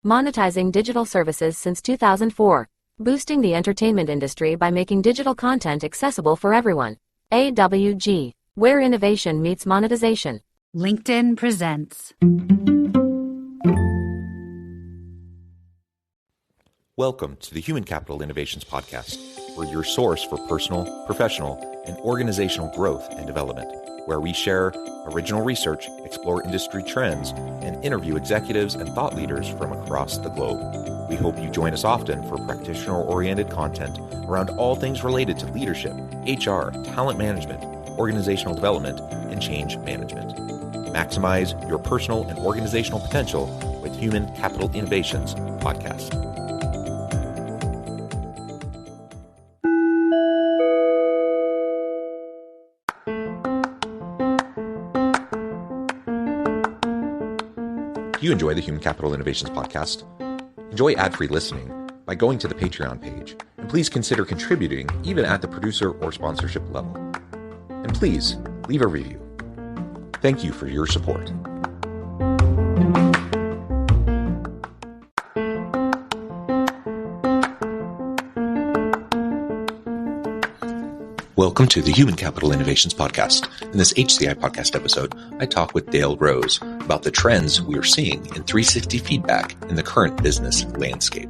monetizing digital services since 2004, boosting the entertainment industry by making digital content accessible for everyone. AWG, where innovation meets monetization. LinkedIn presents. Welcome to the Human Capital Innovations Podcast. We're your source for personal, professional, and organizational growth and development, where we share original research, explore industry trends, and interview executives and thought leaders from across the globe. We hope you join us often for practitioner-oriented content around all things related to leadership, HR, talent management, organizational development, and change management. Maximize your personal and organizational potential with Human Capital Innovations Podcast. If you enjoy the Human Capital Innovations Podcast, enjoy ad-free listening by going to the Patreon page, and please consider contributing even at the producer or sponsorship level. And please leave a review. Thank you for your support. Welcome to the Human Capital Innovations Podcast. In this HCI Podcast episode, I talk with Dale Rose about the trends we are seeing in 360 feedback in the current business landscape.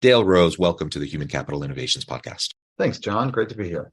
Dale Rose, welcome to the Human Capital Innovations Podcast. Thanks, John. Great to be here.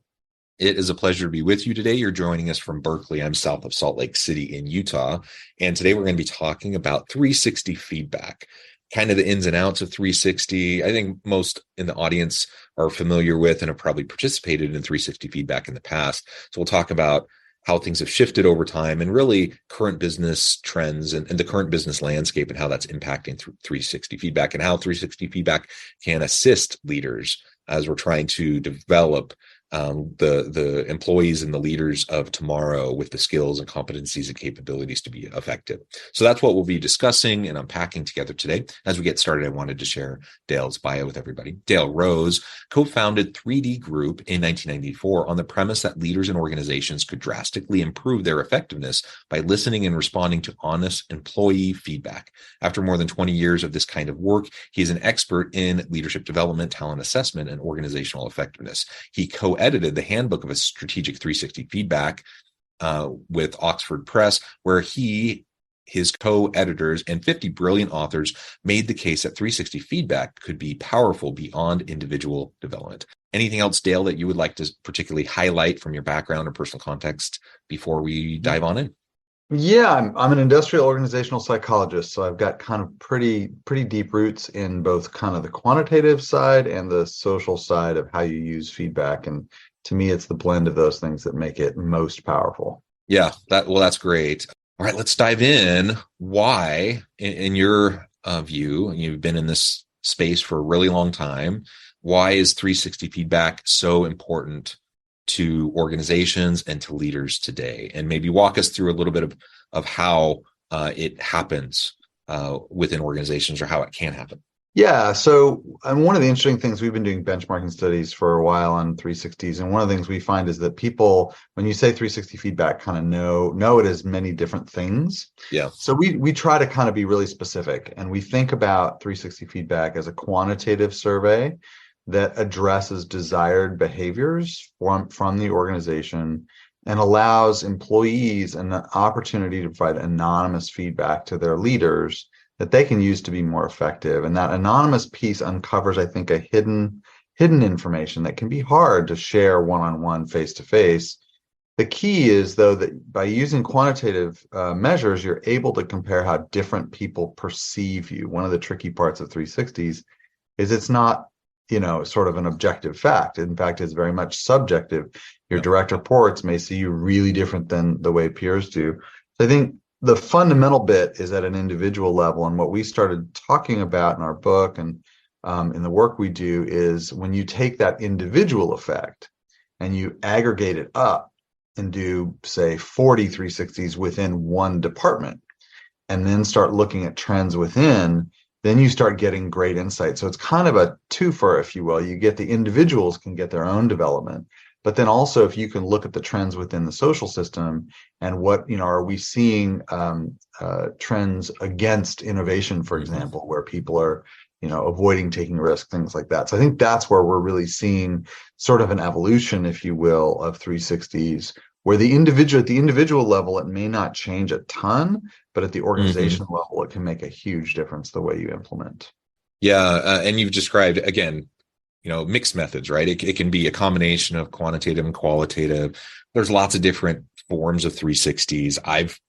It is a pleasure to be with you today. You're joining us from Berkeley. I'm south of Salt Lake City in Utah. And today we're going to be talking about 360 feedback, kind of the ins and outs of 360. I think most in the audience are familiar with and have probably participated in 360 feedback in the past. So we'll talk about how things have shifted over time and really current business trends and the current business landscape and how that's impacting 360 feedback and how 360 feedback can assist leaders as we're trying to develop the employees and the leaders of tomorrow with the skills and competencies and capabilities to be effective. So that's what we'll be discussing and unpacking together today. As we get started, I wanted to share Dale's bio with everybody. Dale Rose co-founded 3D Group in 1994 on the premise that leaders and organizations could drastically improve their effectiveness by listening and responding to honest employee feedback. After more than 20 years of this kind of work, he is an expert in leadership development, talent assessment, and organizational effectiveness. He co-edited the Handbook of a Strategic 360 Feedback with Oxford Press, where his co-editors, and 50 brilliant authors made the case that 360 feedback could be powerful beyond individual development. Anything else, Dale, that you would like to particularly highlight from your background or personal context before we dive on in? Yeah, I'm an industrial organizational psychologist, so I've got kind of pretty deep roots in both kind of the quantitative side and the social side of how you use feedback. And to me, it's the blend of those things that make it most powerful. Yeah, that's great. All right, let's dive in. Why, in your view, you've been in this space for a really long time, why is 360 feedback so important to organizations and to leaders today? And maybe walk us through a little bit of how it happens within organizations or how it can happen. Yeah. So one of the interesting things, we've been doing benchmarking studies for a while on 360s. And one of the things we find is that people, when you say 360 feedback, kind of know it as many different things. Yeah. So we try to kind of be really specific. And we think about 360 feedback as a quantitative survey that addresses desired behaviors from the organization and allows employees an opportunity to provide anonymous feedback to their leaders that they can use to be more effective. And that anonymous piece uncovers, I think, a hidden information that can be hard to share one-on-one, face-to-face. The key is, though, that by using quantitative measures, you're able to compare how different people perceive you. One of the tricky parts of 360s is it's not, sort of an objective fact. In fact, it's very much subjective. Your direct reports may see you really different than the way peers do. So I think the fundamental bit is at an individual level. And what we started talking about in our book and in the work we do is when you take that individual effect and you aggregate it up and do, say, 40 360s within one department, and then start looking at trends within, then you start getting great insight. So it's kind of a twofer, if you will. You get the individuals can get their own development, but then also if you can look at the trends within the social system and what, are we seeing trends against innovation, for example, where people are, avoiding taking risks, things like that. So I think that's where we're really seeing sort of an evolution, if you will, of 360s, where at the individual level, it may not change a ton, but at the organizational level, it can make a huge difference the way you implement. Yeah. And you've described, again, mixed methods, right? It can be a combination of quantitative and qualitative. There's lots of different forms of 360s.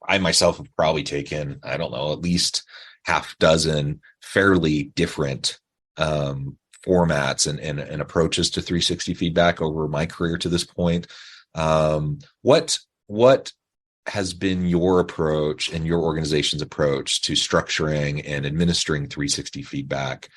I myself have probably taken, I don't know, at least half dozen fairly different formats and approaches to 360 feedback over my career to this point. What has been your approach and your organization's approach to structuring and administering 360 feedback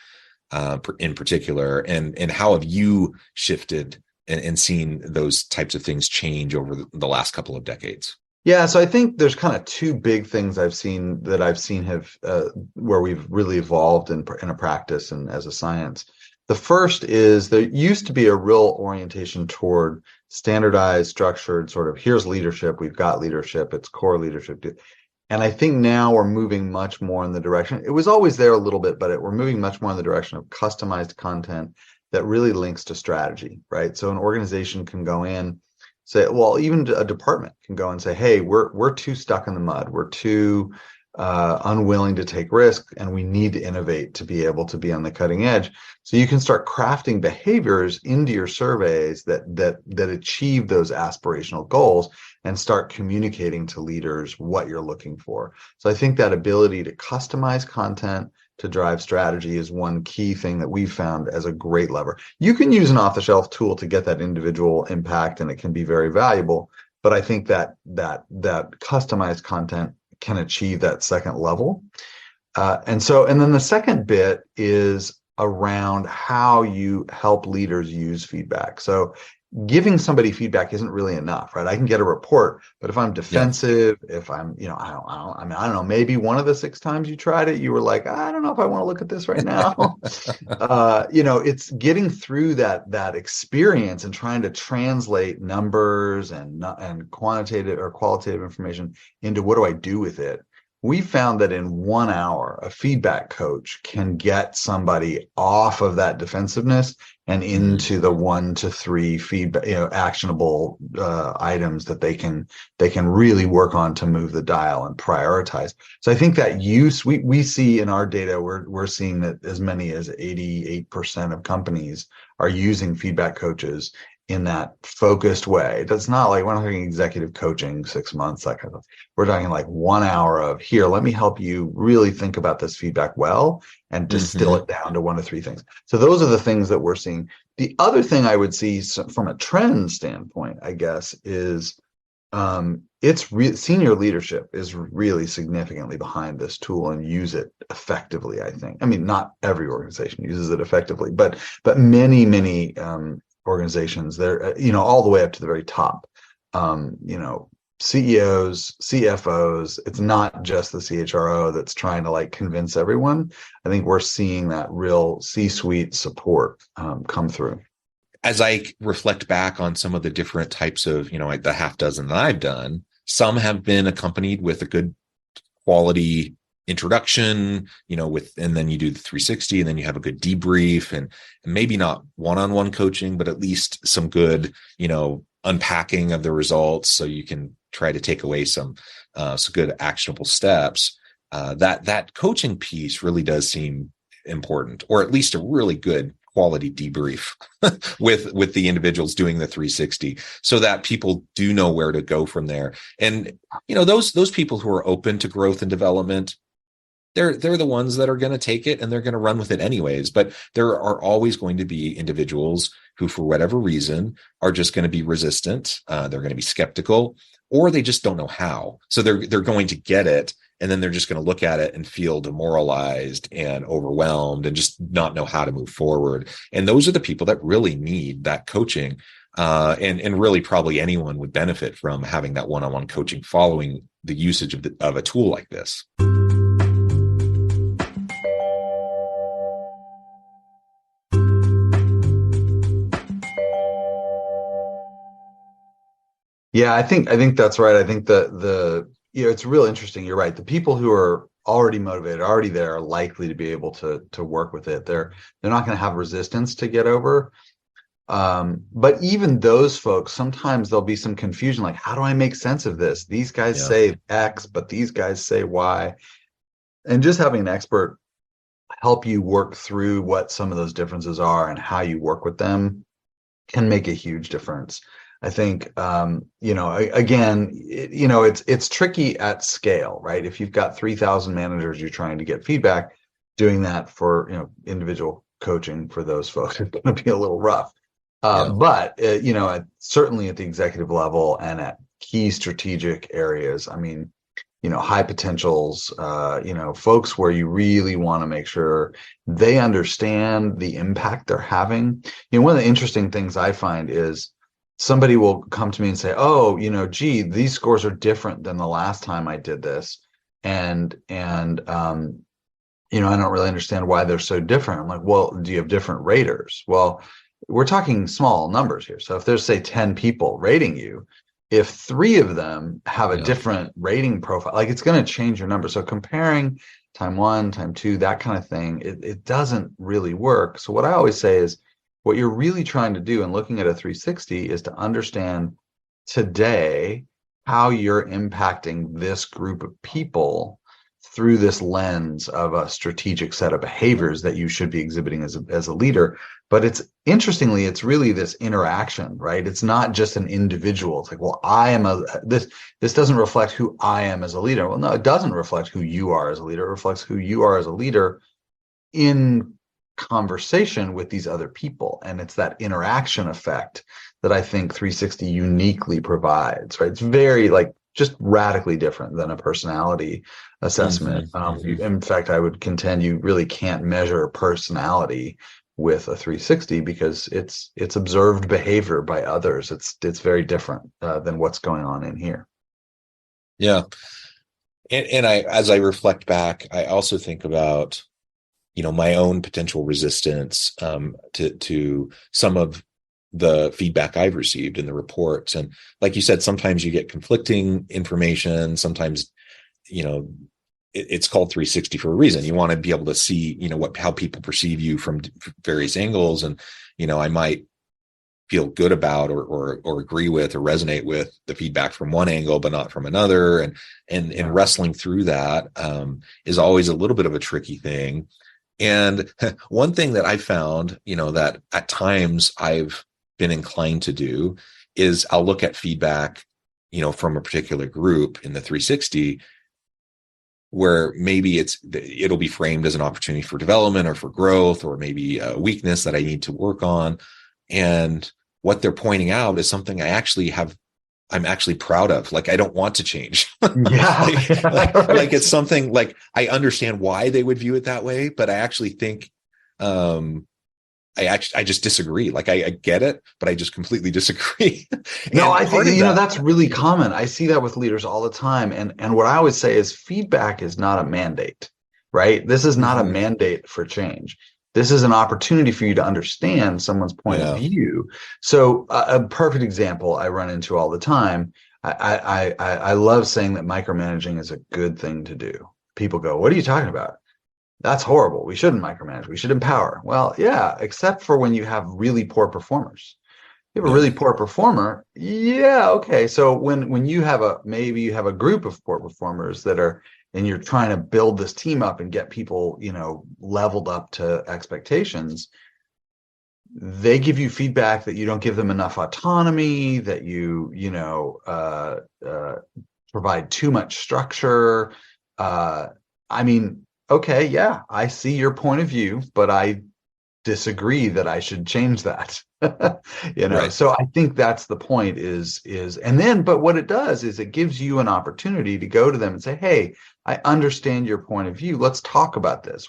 in particular, and how have you shifted and seen those types of things change over the last couple of decades? Yeah, so I think there's kind of two big things I've seen have where we've really evolved in a practice and as a science. The first is there used to be a real orientation toward standardized, structured, sort of here's leadership, we've got leadership, it's core leadership. And I think now we're moving much more in the direction, it was always there a little bit, but we're moving much more in the direction of customized content that really links to strategy, right? So an organization can go in, say, well, even a department can go and say, hey, we're too stuck in the mud. We're too unwilling to take risk, and we need to innovate to be able to be on the cutting edge. So you can start crafting behaviors into your surveys that achieve those aspirational goals and start communicating to leaders what you're looking for. So I think that ability to customize content to drive strategy is one key thing that we've found as a great lever. You can use an off-the-shelf tool to get that individual impact, and it can be very valuable. But I think that customized content can achieve that second level. And then the second bit is around how you help leaders use feedback. So giving somebody feedback isn't really enough, right? I can get a report, but if I'm defensive, if I'm, I don't know, maybe one of the 6 times you tried it, you were like, I don't know if I want to look at this right now. It's getting through that experience and trying to translate numbers and quantitative or qualitative information into what do I do with it. We found that in 1 hour, a feedback coach can get somebody off of that defensiveness and into the 1 to 3 feedback, actionable items that they can really work on to move the dial and prioritize. So I think that use we see in our data, we're seeing that as many as 88% of companies are using feedback coaches in that focused way. That's not like, we're not talking executive coaching 6 months, that kind of thing. We're talking like 1 hour of, here, let me help you really think about this feedback well and distill it down to 1 to 3 things. So those are the things that we're seeing. The other thing I would see from a trend standpoint, I guess, is senior leadership is really significantly behind this tool and use it effectively, I think. I mean, not every organization uses it effectively, but many organizations, they're all the way up to the very top, CEOs, CFOs. It's not just the CHRO that's trying to convince everyone. I think we're seeing that real C-suite support come through. As I reflect back on some of the different types of, the half dozen that I've done, some have been accompanied with a good quality introduction, and then you do the 360 and then you have a good debrief and maybe not one-on-one coaching, but at least some good, unpacking of the results. So you can try to take away some good actionable steps. That coaching piece really does seem important, or at least a really good quality debrief with the individuals doing the 360 so that people do know where to go from there. And, those people who are open to growth and development, they're the ones that are going to take it and they're going to run with it anyways. But there are always going to be individuals who, for whatever reason, are just going to be resistant. They're going to be skeptical, or they just don't know how. So they're going to get it, and then they're just going to look at it and feel demoralized and overwhelmed and just not know how to move forward. And those are the people that really need that coaching. And really probably anyone would benefit from having that one-on-one coaching following the usage of a tool like this. Yeah, I think that's right. I think it's real interesting. You're right. The people who are already motivated, already there, are likely to be able to work with it. They're not going to have resistance to get over. But even those folks, sometimes there'll be some confusion, like, how do I make sense of this? These guys say X, but these guys say Y. And just having an expert help you work through what some of those differences are and how you work with them can make a huge difference. I think, again, it's tricky at scale, right? If you've got 3,000 managers, you're trying to get feedback, doing that for, individual coaching for those folks is going to be a little rough. But certainly at the executive level and at key strategic areas, I mean, high potentials, folks where you really want to make sure they understand the impact they're having. One of the interesting things I find is somebody will come to me and say, oh, gee, these scores are different than the last time I did this. And I don't really understand why they're so different. I'm like, well, do you have different raters? Well, we're talking small numbers here. So if there's, say, 10 people rating you, if 3 of them have a different rating profile, like, it's going to change your number. So comparing time 1, time 2, that kind of thing, it doesn't really work. So what I always say is, what you're really trying to do in looking at a 360 is to understand today how you're impacting this group of people through this lens of a strategic set of behaviors that you should be exhibiting as a leader. But it's really this interaction, right? It's not just an individual. It's like, well, this doesn't reflect who I am as a leader. Well, no, it doesn't reflect who you are as a leader. It reflects who you are as a leader in conversation with these other people. And it's that interaction effect that I think 360 uniquely provides, right? It's very, just radically different than a personality assessment. In fact, I would contend you really can't measure personality with a 360 because it's observed behavior by others. It's very different than what's going on in here. Yeah. And as I reflect back, I also think about, my own potential resistance to some of the feedback I've received in the reports. And like you said, sometimes you get conflicting information. Sometimes, it's called 360 for a reason. You want to be able to see, how people perceive you from various angles. And, I might feel good about or agree with or resonate with the feedback from one angle, but not from another. And wrestling through that is always a little bit of a tricky thing. And one thing that I found, that at times I've been inclined to do is I'll look at feedback, from a particular group in the 360 where maybe it'll be framed as an opportunity for development or for growth, or maybe a weakness that I need to work on. And what they're pointing out is something I'm actually proud of. Like, I don't want to change. Like it's something like I understand why they would view it that way, but I actually think, I just disagree. Like, I get it, but I just completely disagree. No, I think, that's really common. I see that with leaders all the time. And what I always say is feedback is not a mandate, right? This is not a mandate for change. This is an opportunity for you to understand someone's point of view. So a perfect example I run into all the time. I love saying that micromanaging is a good thing to do. People go, what are you talking about? That's horrible. We shouldn't micromanage. We should empower. Well, yeah, except for when you have really poor performers. You have a really poor performer. Yeah, okay. So when you have maybe you have a group of poor performers and you're trying to build this team up and get people, leveled up to expectations, they give you feedback that you don't give them enough autonomy, that you provide too much structure. Okay, yeah, I see your point of view, but I disagree that I should change that. Right. So I think that's the point but what it does is it gives you an opportunity to go to them and say, hey, I understand your point of view. Let's talk about this.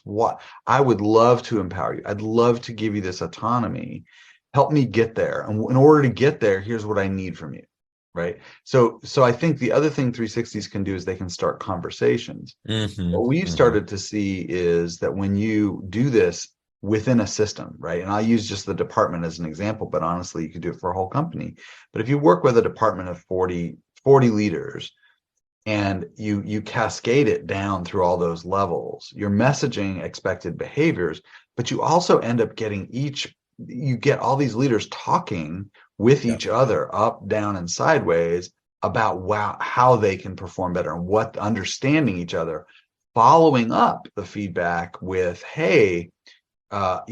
I would love to empower you. I'd love to give you this autonomy. Help me get there. And in order to get there, here's what I need from you. Right. So I think the other thing 360s can do is they can start conversations. What we've started to see is that when you do this within a system, right? And I'll use just the department as an example, but honestly, you could do it for a whole company. But if you work with a department of 40 leaders, and you cascade it down through all those levels, you're messaging expected behaviors, but you also end up you get all these leaders talking with each other up, down, and sideways about how they can perform better and what understanding each other, following up the feedback with, hey, I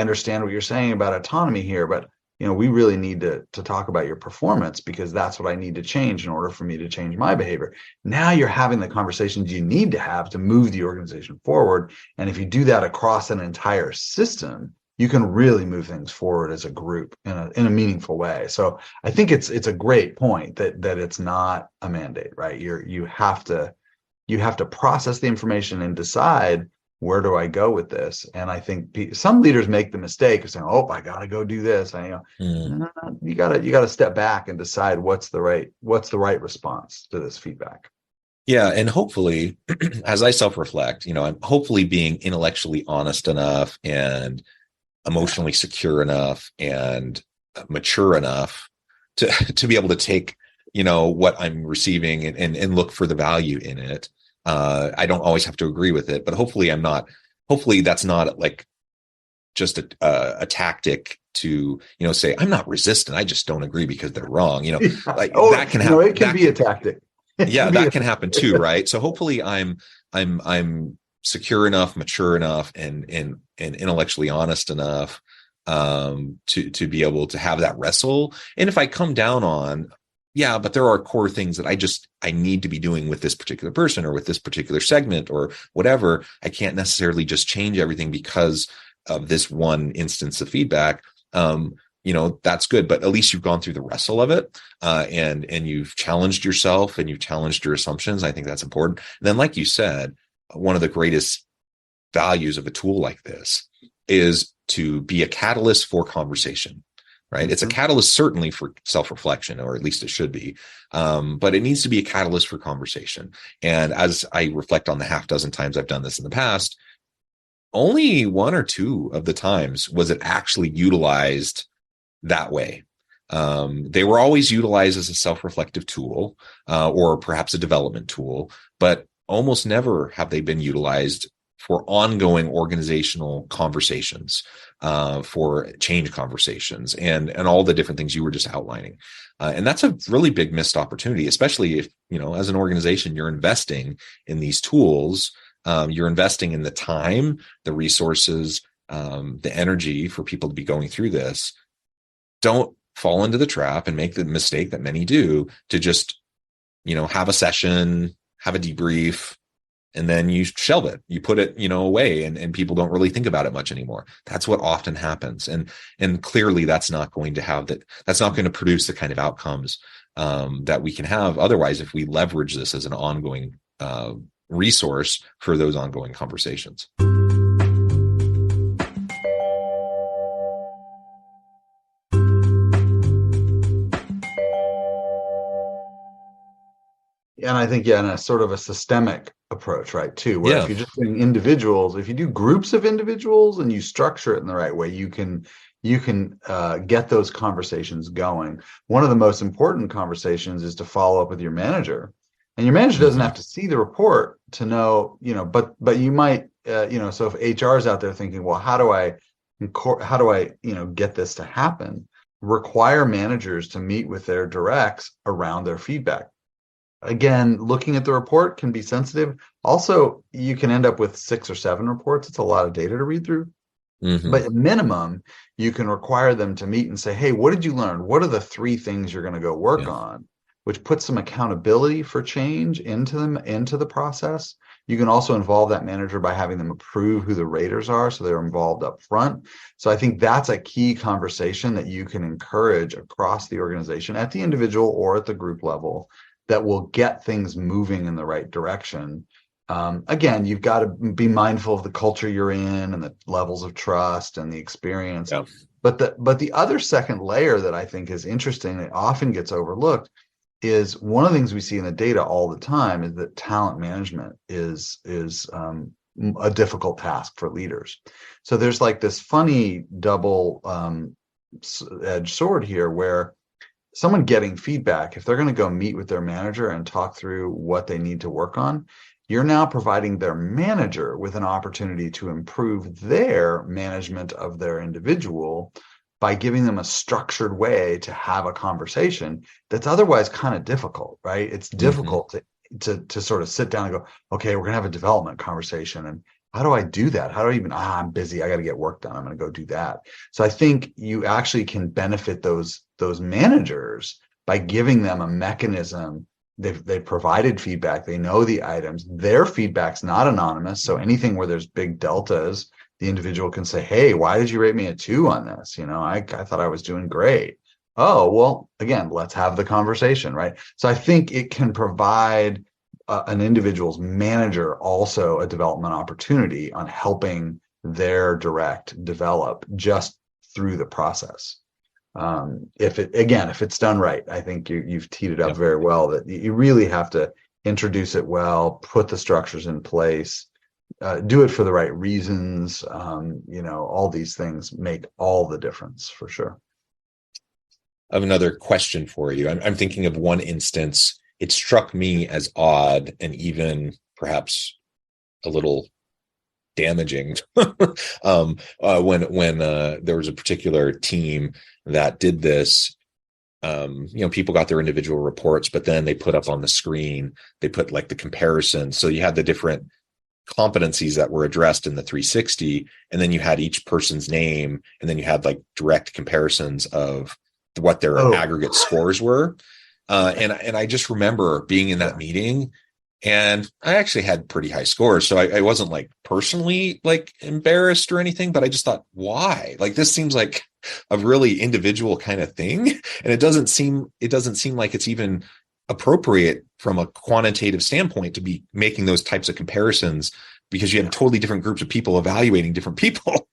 understand what you're saying about autonomy here, but we really need to talk about your performance, because that's what I need to change in order for me to change my behavior. Now you're having the conversations you need to have to move the organization forward. And if you do that across an entire system, you can really move things forward as a group in a meaningful way. So I think it's a great point that it's not a mandate, right? You have to process the information and decide, where do I go with this? And I think some leaders make the mistake of saying, "Oh, I got to go do this." You got to step back and decide what's the right response to this feedback. Yeah, and hopefully, as I self-reflect, I'm hopefully being intellectually honest enough and emotionally secure enough and mature enough to be able to take what I'm receiving and look for the value in it. I don't always have to agree with it, but hopefully that's not like just a tactic to, say, I'm not resistant, I just don't agree because they're wrong. That can happen. It can be a tactic. That can happen too, right? So hopefully I'm secure enough, mature enough, and intellectually honest enough to be able to have that wrestle. And if I come down on, but there are core things that I need to be doing with this particular person or with this particular segment or whatever. I can't necessarily just change everything because of this one instance of feedback. That's good, but at least you've gone through the wrestle of it, and you've challenged yourself and you've challenged your assumptions. I think that's important. And then, like you said, one of the greatest values of a tool like this is to be a catalyst for conversation. Right. It's a catalyst certainly for self-reflection, or at least it should be. But it needs to be a catalyst for conversation. And as I reflect on the half dozen times I've done this in the past, only one or two of the times was it actually utilized that way. They were always utilized as a self-reflective tool, or perhaps a development tool, but almost never have they been utilized for ongoing organizational conversations, for change conversations, and all the different things you were just outlining. And that's a really big missed opportunity, especially if, as an organization, you're investing in these tools, you're investing in the time, the resources, the energy for people to be going through this. Don't fall into the trap and make the mistake that many do to just, have a session, have a debrief, and then you shelve it, you put it, away, and people don't really think about it much anymore. That's what often happens. And clearly that's not going to have that. That's not going to produce the kind of outcomes that we can have otherwise if we leverage this as an ongoing resource for those ongoing conversations. And I think, in a sort of a systemic approach, right, too, where if you're just doing individuals, if you do groups of individuals and you structure it in the right way, you can get those conversations going. One of the most important conversations is to follow up with your manager. And your manager doesn't have to see the report to know, but you might, so if HR is out there thinking, well, how do I, get this to happen? Require managers to meet with their directs around their feedback. Again, looking at the report can be sensitive. Also, you can end up with 6 or 7 reports. It's a lot of data to read through. But at minimum, you can require them to meet and say, hey, what did you learn? What are the 3 things you're going to go work on? Which puts some accountability for change into the process. You can also involve that manager by having them approve who the raters are, so they're involved up front. So I think that's a key conversation that you can encourage across the organization at the individual or at the group level that will get things moving in the right direction. Again, you've got to be mindful of the culture you're in and the levels of trust and the experience. Yep. But the other second layer that I think is interesting, that often gets overlooked, is one of the things we see in the data all the time is that talent management is a difficult task for leaders. So there's like this funny double edged sword here where someone getting feedback, if they're going to go meet with their manager and talk through what they need to work on, you're now providing their manager with an opportunity to improve their management of their individual by giving them a structured way to have a conversation that's otherwise kind of difficult, right? It's difficult to sort of sit down and go, okay, we're going to have a development conversation. And how do I do that? How do I even, I'm busy. I got to get work done. I'm going to go do that. So I think you actually can benefit those managers by giving them a mechanism. They've provided feedback. They know the items. Their feedback's not anonymous. So anything where there's big deltas, the individual can say, hey, why did you rate me a 2 on this? I thought I was doing great. Oh, well, again, let's have the conversation, right? So I think it can provide an individual's manager also a development opportunity on helping their direct develop just through the process. If it's done right, I think you've teed it up very well, that you really have to introduce it well, put the structures in place, do it for the right reasons. All these things make all the difference for sure. I have another question for you. I'm thinking of one instance. It struck me as odd and even perhaps a little damaging when there was a particular team that did this. People got their individual reports, but then they put up on the screen, they put like the comparison. So you had the different competencies that were addressed in the 360, and then you had each person's name, and then you had like direct comparisons of what their aggregate scores were. And I just remember being in that meeting, and I actually had pretty high scores. So I wasn't like personally like embarrassed or anything, but I just thought, why? Like, this seems like a really individual kind of thing. And it doesn't seem like it's even appropriate from a quantitative standpoint to be making those types of comparisons, because you have totally different groups of people evaluating different people.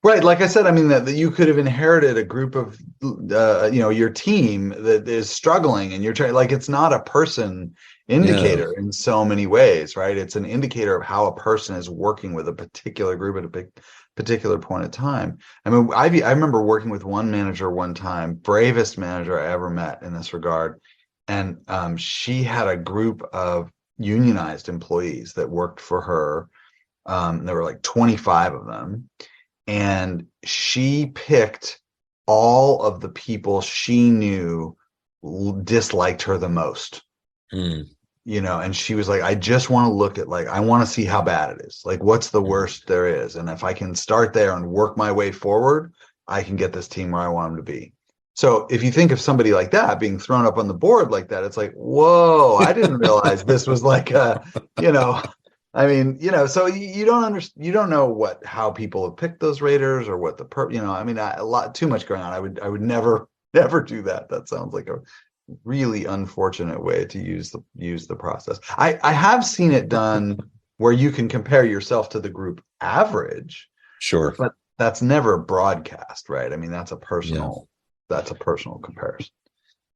Right. Like I said, I mean, that you could have inherited a group of, your team that is struggling, and you're trying, like, it's not a person indicator in so many ways, right? It's an indicator of how a person is working with a particular group at a particular point in time. I mean, I remember working with one manager one time, bravest manager I ever met in this regard. And she had a group of unionized employees that worked for her. There were like 25 of them. And she picked all of the people she knew disliked her the most. And she was like, I just want to look at, like, I want to see how bad it is. Like, what's the worst there is? And if I can start there and work my way forward, I can get this team where I want them to be. So if you think of somebody like that being thrown up on the board like that, it's like, whoa, I didn't realize this was like so you don't know how people have picked those raters or what a lot too much going on. I would never do that. That sounds like a really unfortunate way to use the process. I have seen it done where you can compare yourself to the group average. Sure. But that's never broadcast, right? I mean, that's a personal comparison.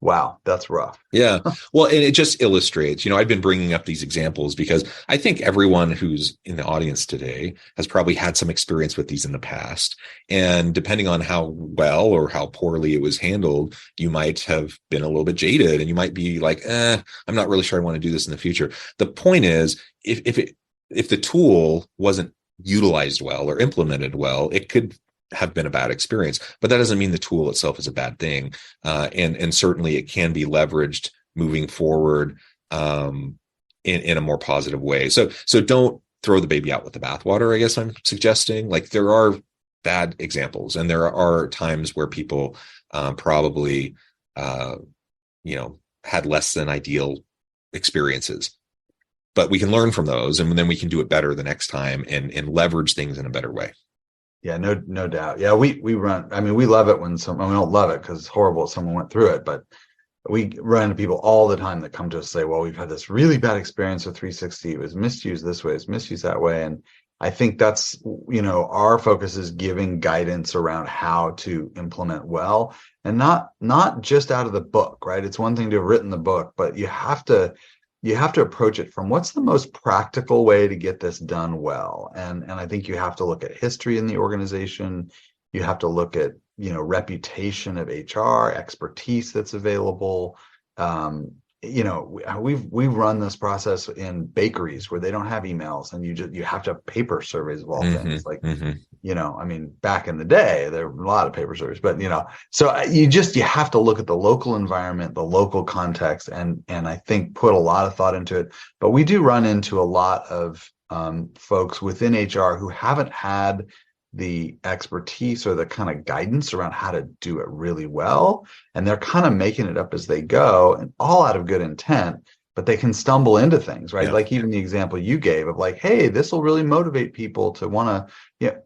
Wow, that's rough. Yeah. Well, and it just illustrates, I've been bringing up these examples because I think everyone who's in the audience today has probably had some experience with these in the past. And depending on how well or how poorly it was handled, you might have been a little bit jaded, and you might be like, I'm not really sure I want to do this in the future. The point is, if the tool wasn't utilized well or implemented well, it could have been a bad experience, but that doesn't mean the tool itself is a bad thing. And certainly it can be leveraged moving forward in a more positive way. So don't throw the baby out with the bathwater, I guess I'm suggesting. Like, there are bad examples, and there are times where people probably, had less than ideal experiences, but we can learn from those, and then we can do it better the next time and leverage things in a better way. Yeah, no doubt. Yeah, we run. I mean, we love it when we don't love it because it's horrible if someone went through it, but we run into people all the time that come to us and say, well, we've had this really bad experience with 360. It was misused this way, it's misused that way. And I think that's, our focus is giving guidance around how to implement well, and not just out of the book, right? It's one thing to have written the book, but you have to you have to approach it from what's the most practical way to get this done well. And I think you have to look at history in the organization. You have to look at, reputation of HR, expertise that's available. We've run this process in bakeries where they don't have emails, and you have to have paper surveys of all things. Like, back in the day, there were a lot of paper surveys, but so you have to look at the local environment, the local context, and I think put a lot of thought into it. But we do run into a lot of folks within HR who haven't had the expertise or the kind of guidance around how to do it really well. And they're kind of making it up as they go, and all out of good intent, but they can stumble into things, right? Yeah. Like even the example you gave of like, hey, this will really motivate people to want to,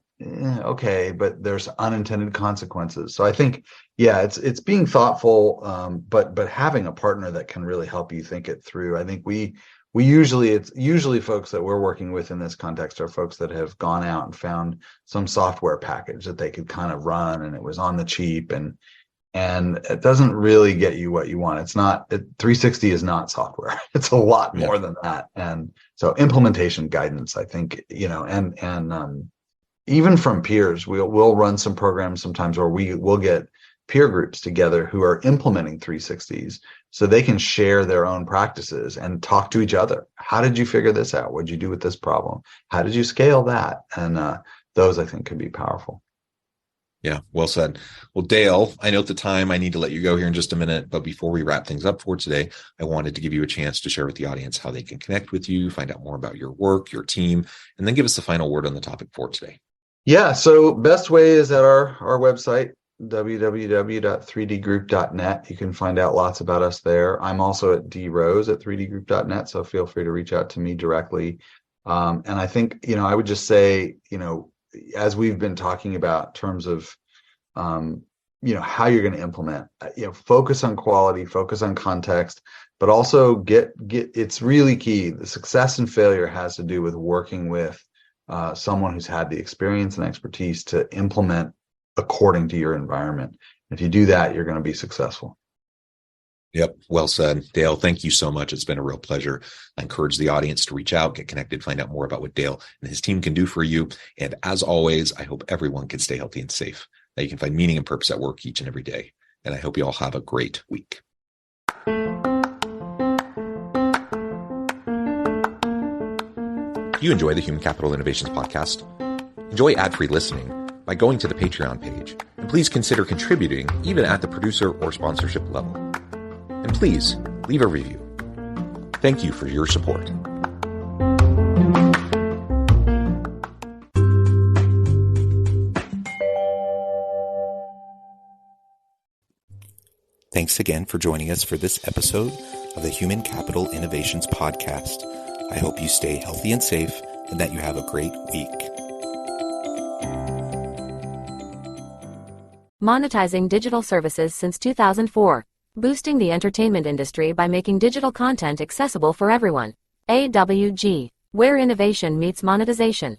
okay, but there's unintended consequences. So I think, it's being thoughtful, but having a partner that can really help you think it through. I think it's usually folks that we're working with in this context are folks that have gone out and found some software package that they could kind of run, and it was on the cheap, and it doesn't really get you what you want. It's not 360 is not software. It's a lot more than that. And so implementation guidance, I think, and even from peers, we'll run some programs sometimes where we'll get peer groups together who are implementing 360s so they can share their own practices and talk to each other. How did you figure this out? What did you do with this problem? How did you scale that? And those, I think, could be powerful. Yeah, well said. Well, Dale, I know at the time I need to let you go here in just a minute, but before we wrap things up for today, I wanted to give you a chance to share with the audience how they can connect with you, find out more about your work, your team, and then give us the final word on the topic for today. Yeah, so best way is at our website, www.3dgroup.net. You can find out lots about us there. I'm also at drose@3dgroup.net, so feel free to reach out to me directly. And I think, I would just say, as we've been talking about in terms of, how you're going to implement, focus on quality, focus on context, but also get, it's really key. The success and failure has to do with working with someone who's had the experience and expertise to implement according to your environment. If you do that, you're going to be successful. Yep. Well said. Dale, thank you so much. It's been a real pleasure. I encourage the audience to reach out, get connected, find out more about what Dale and his team can do for you. And as always, I hope everyone can stay healthy and safe, that you can find meaning and purpose at work each and every day. And I hope you all have a great week. Do you enjoy the Human Capital Innovations podcast? Enjoy ad-free listening by going to the Patreon page, and please consider contributing even at the producer or sponsorship level. And please leave a review. Thank you for your support. Thanks again for joining us for this episode of the Human Capital Innovations podcast. I hope you stay healthy and safe, and that you have a great week. Monetizing digital services since 2004. Boosting the entertainment industry by making digital content accessible for everyone. AWG, where innovation meets monetization.